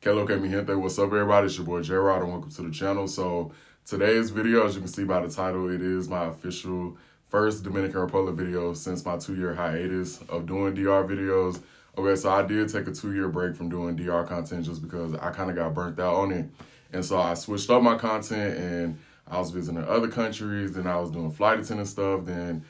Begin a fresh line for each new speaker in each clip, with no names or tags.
Que lo que mi gente, what's up everybody? It's your boy J-Rod and welcome to the channel. So today's video, as you can see by the title, it is my official first Dominican Republic video since my 2-year hiatus of doing DR videos. Okay, so I did take a 2-year break from doing DR content just because I kind of got burnt out on it. And so I switched up my content and I was visiting other countries, then I was doing flight attendant stuff, then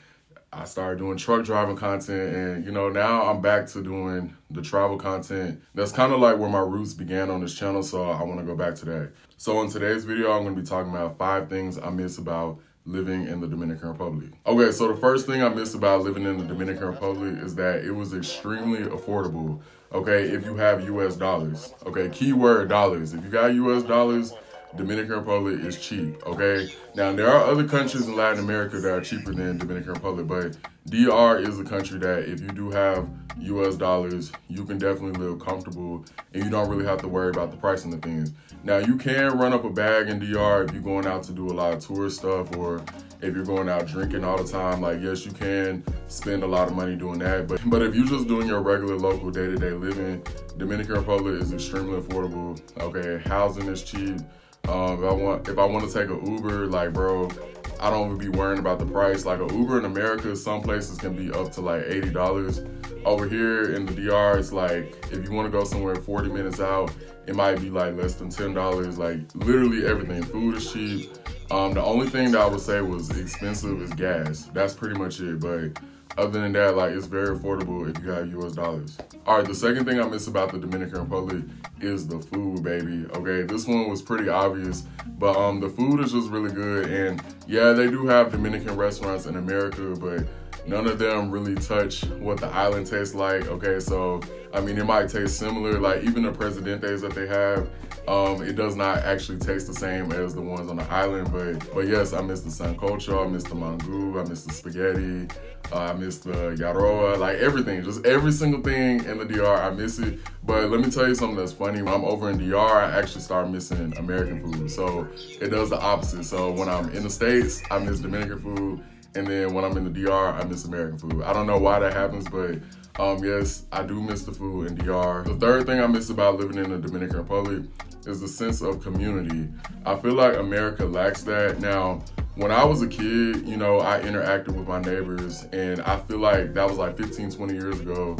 I started doing truck driving content, and now I'm back to doing the travel content. That's kind of like where my roots began on this channel, so I want to go back to that. So in today's video, I'm going to be talking about 5 things I miss about living in the Dominican Republic. Okay, so the first thing I miss about living in the Dominican Republic is that it was extremely affordable, okay, if you have US dollars. Okay, keyword dollars. If you got US dollars, Dominican Republic is cheap, okay? Now, there are other countries in Latin America that are cheaper than Dominican Republic, but DR is a country that if you do have US dollars, you can definitely live comfortable and you don't really have to worry about the pricing of things. Now, you can run up a bag in DR if you're going out to do a lot of tourist stuff, or if you're going out drinking all the time. Like, yes, you can spend a lot of money doing that, but if you're just doing your regular local day-to-day living, Dominican Republic is extremely affordable, okay? Housing is cheap. If I want to take an Uber, like, bro, I don't even be worrying about the price. Like, an Uber in America, some places can be up to like $80. Over here in the DR, it's like, if you want to go somewhere 40 minutes out, it might be like less than $10. Like, literally everything. Food is cheap. The only thing that I would say was expensive is gas. That's pretty much it. But other than that, like, it's very affordable if you have US dollars. All right, the second thing I miss about the Dominican Republic is the food, baby. Okay, this one was pretty obvious, but the food is just really good. And yeah, they do have Dominican restaurants in America, but none of them really touch what the island tastes like. Okay, so I mean, it might taste similar, like even the Presidentes that they have, it does not actually taste the same as the ones on the island, but yes, I miss the sancocho, I miss the mango, I miss the spaghetti, I miss the yaroa, like everything, just every single thing in the DR, I miss it. But let me tell you something that's funny. When I'm over in DR, I actually start missing American food. So it does the opposite. So when I'm in the States, I miss Dominican food. And then when I'm in the DR, I miss American food. I don't know why that happens, but yes, I do miss the food in DR. The third thing I miss about living in the Dominican Republic is the sense of community. I feel like America lacks that. Now, when I was a kid, I interacted with my neighbors, and I feel like that was like 15, 20 years ago.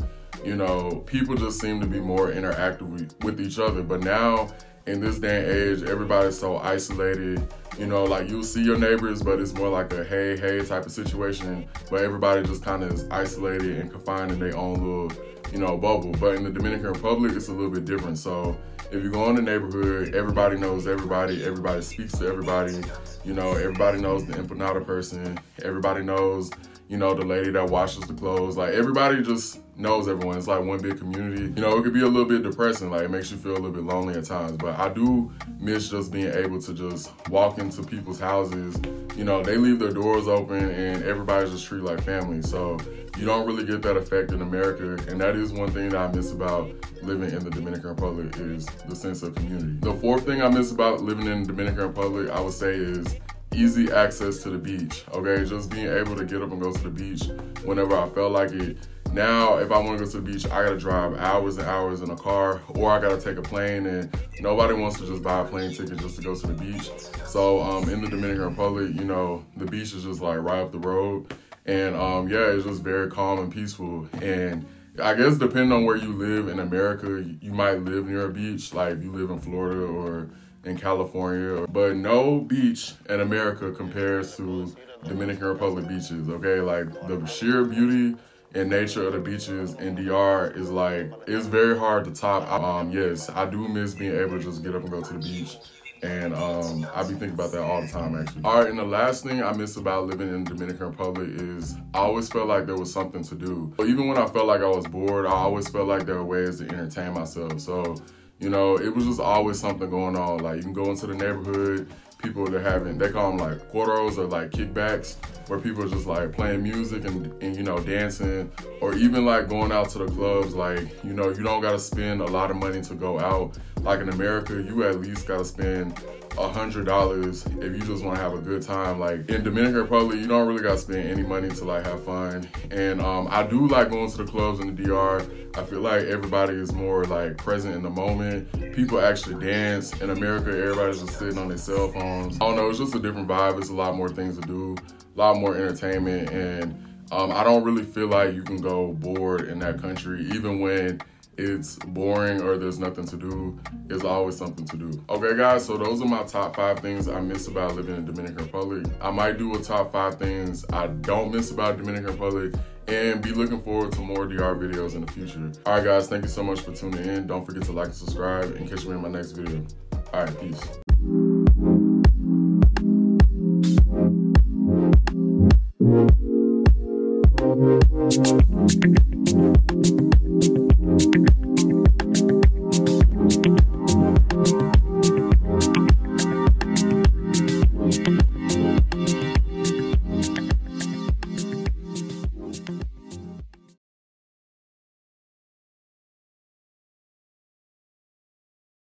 People just seem to be more interactive with each other. But now, in this day and age, everybody's so isolated. Like, you'll see your neighbors, but it's more like a hey type of situation. But everybody just kind of is isolated and confined in their own little, bubble. But in the Dominican Republic, it's a little bit different. So if you go in the neighborhood, everybody knows everybody. Everybody speaks to everybody. Everybody knows the empanada person. Everybody knows, the lady that washes the clothes. Like, everybody just knows everyone. It's like one big community. It could be a little bit depressing. Like, it makes you feel a little bit lonely at times. But I do miss just being able to just walk into people's houses. They leave their doors open and everybody's just treated like family. So you don't really get that effect in America. And that is one thing that I miss about living in the Dominican Republic, is the sense of community. The fourth thing I miss about living in the Dominican Republic, I would say, is easy access to the beach. Okay, just being able to get up and go to the beach whenever I felt like it. Now, if I want to go to the beach, I gotta drive hours and hours in a car, or I gotta take a plane, and nobody wants to just buy a plane ticket just to go to the beach. So in the Dominican Republic, the beach is just like right up the road, and yeah, it's just very calm and peaceful. And I guess depending on where you live in America, you might live near a beach, like if you live in Florida or in California, but no beach in America compares to Dominican Republic beaches, okay? Like, the sheer beauty and nature of the beaches in DR is like, it's very hard to top. Yes, I do miss being able to just get up and go to the beach, and I be thinking about that all the time, actually. All right, and the last thing I miss about living in the Dominican Republic is I always felt like there was something to do. But even when I felt like I was bored, I always felt like there were ways to entertain myself. So it was just always something going on. Like, you can go into the neighborhood, people that they call them like quartos or like kickbacks, where people are just like playing music and dancing, or even like going out to the clubs. Like, you don't gotta spend a lot of money to go out. Like in America, you at least gotta spend $100 if you just want to have a good time. Like in Dominican Republic, you don't really got to spend any money to like have fun. And I do like going to the clubs in the DR. I feel like everybody is more like present in the moment. People actually dance. In America, everybody's just sitting on their cell phones. I don't know, it's just a different vibe. It's a lot more things to do, a lot more entertainment. And I don't really feel like you can go bored in that country, even when it's boring or there's nothing to do. There's always something to do. Okay guys, so those are my top 5 things I miss about living in Dominican Republic. I might do a top 5 things I don't miss about Dominican Republic, and be looking forward to more DR videos in the future. All right guys, thank you so much for tuning in. Don't forget to like and subscribe, and catch me in my next video. All right, peace.